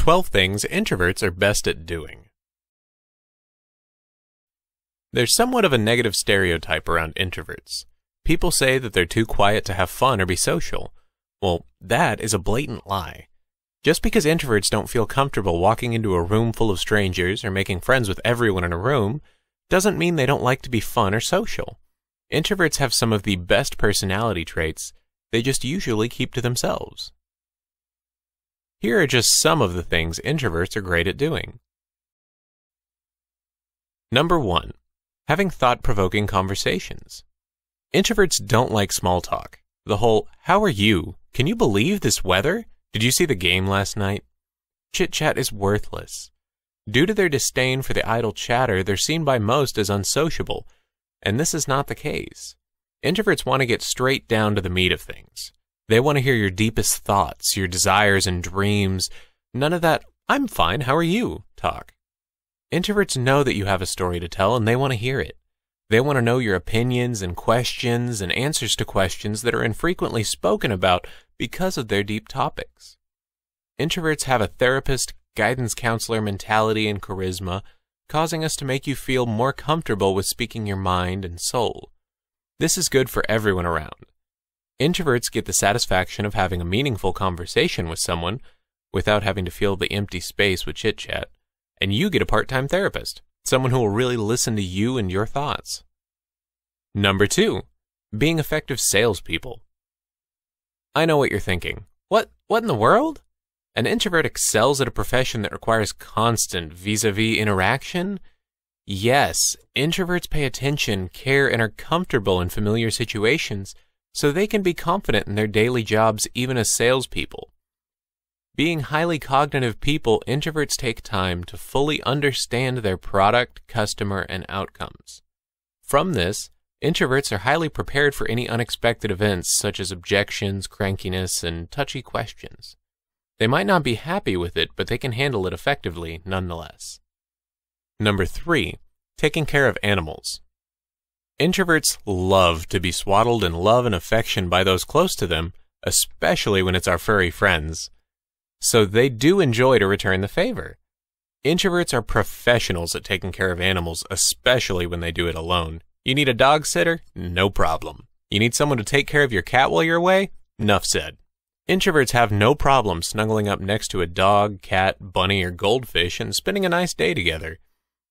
12 things introverts are best at doing. There's somewhat of a negative stereotype around introverts. People say that they're too quiet to have fun or be social. Well, that is a blatant lie. Just because introverts don't feel comfortable walking into a room full of strangers or making friends with everyone in a room doesn't mean they don't like to be fun or social. Introverts have some of the best personality traits, they just usually keep to themselves. Here are just some of the things introverts are great at doing. Number 1. Having thought-provoking conversations. Introverts don't like small talk. The whole, "How are you? Can you believe this weather? Did you see the game last night?" Chit-chat is worthless. Due to their disdain for the idle chatter, they're seen by most as unsociable, and this is not the case. Introverts want to get straight down to the meat of things. They want to hear your deepest thoughts, your desires and dreams. None of that, "I'm fine, how are you?" talk. Introverts know that you have a story to tell and they want to hear it. They want to know your opinions and questions and answers to questions that are infrequently spoken about because of their deep topics. Introverts have a therapist, guidance counselor mentality and charisma, causing us to make you feel more comfortable with speaking your mind and soul. This is good for everyone around. Introverts get the satisfaction of having a meaningful conversation with someone without having to fill the empty space with chit-chat, and you get a part-time therapist, someone who will really listen to you and your thoughts. Number 2. Being effective salespeople. I know what you're thinking. What in the world? An introvert excels at a profession that requires constant vis-a-vis interaction? Yes, introverts pay attention, care, and are comfortable in familiar situations, so they can be confident in their daily jobs even as salespeople. Being highly cognitive people, introverts take time to fully understand their product, customer, and outcomes. From this, introverts are highly prepared for any unexpected events such as objections, crankiness, and touchy questions. They might not be happy with it, but they can handle it effectively nonetheless. Number 3. Taking care of animals. Introverts love to be swaddled in love and affection by those close to them, especially when it's our furry friends. So they do enjoy to return the favor. Introverts are professionals at taking care of animals, especially when they do it alone. You need a dog sitter? No problem. You need someone to take care of your cat while you're away? Nuff said. Introverts have no problem snuggling up next to a dog, cat, bunny, or goldfish and spending a nice day together.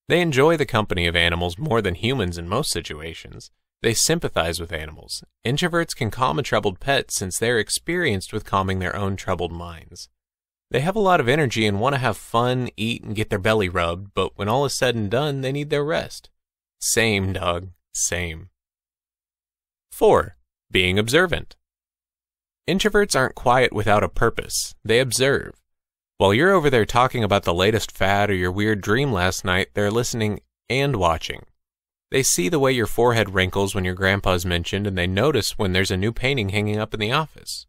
They enjoy the company of animals more than humans in most situations. They sympathize with animals. Introverts can calm a troubled pet since they're experienced with calming their own troubled minds. They have a lot of energy and want to have fun, eat, and get their belly rubbed, but when all is said and done, they need their rest. Same, dog. Same. 4. Being observant. Introverts aren't quiet without a purpose. They observe. While you're over there talking about the latest fad or your weird dream last night, they're listening and watching. They see the way your forehead wrinkles when your grandpa's mentioned, and they notice when there's a new painting hanging up in the office.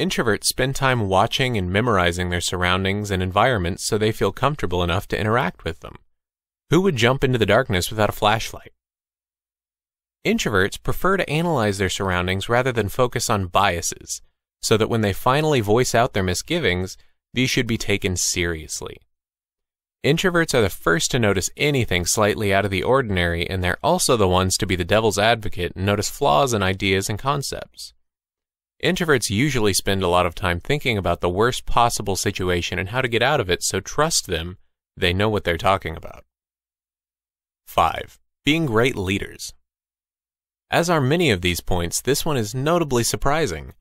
Introverts spend time watching and memorizing their surroundings and environments so they feel comfortable enough to interact with them. Who would jump into the darkness without a flashlight? Introverts prefer to analyze their surroundings rather than focus on biases, so that when they finally voice out their misgivings, these should be taken seriously. Introverts are the first to notice anything slightly out of the ordinary, and they're also the ones to be the devil's advocate and notice flaws in ideas and concepts. Introverts usually spend a lot of time thinking about the worst possible situation and how to get out of it, so trust them, they know what they're talking about. 5. Being great leaders. As are many of these points, this one is notably surprising.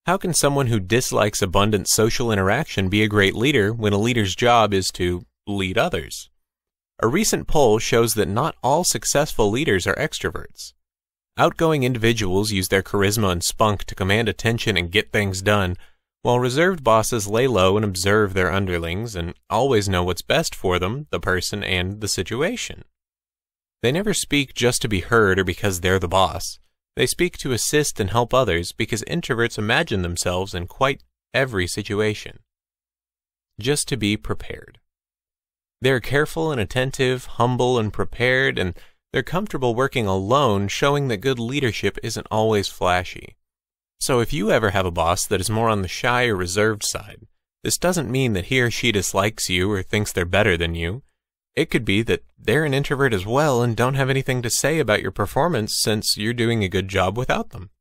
How can someone who dislikes abundant social interaction be a great leader when a leader's job is to lead others? A recent poll shows that not all successful leaders are extroverts. Outgoing individuals use their charisma and spunk to command attention and get things done, while reserved bosses lay low and observe their underlings and always know what's best for them, the person, and the situation. They never speak just to be heard or because they're the boss. They speak to assist and help others because introverts imagine themselves in quite every situation. Just to be prepared. They're careful and attentive, humble and prepared, and they're comfortable working alone, showing that good leadership isn't always flashy. So if you ever have a boss that is more on the shy or reserved side, This doesn't mean that he or she dislikes you or thinks they're better than you. It could be that they're an introvert as well and don't have anything to say about your performance since you're doing a good job without them.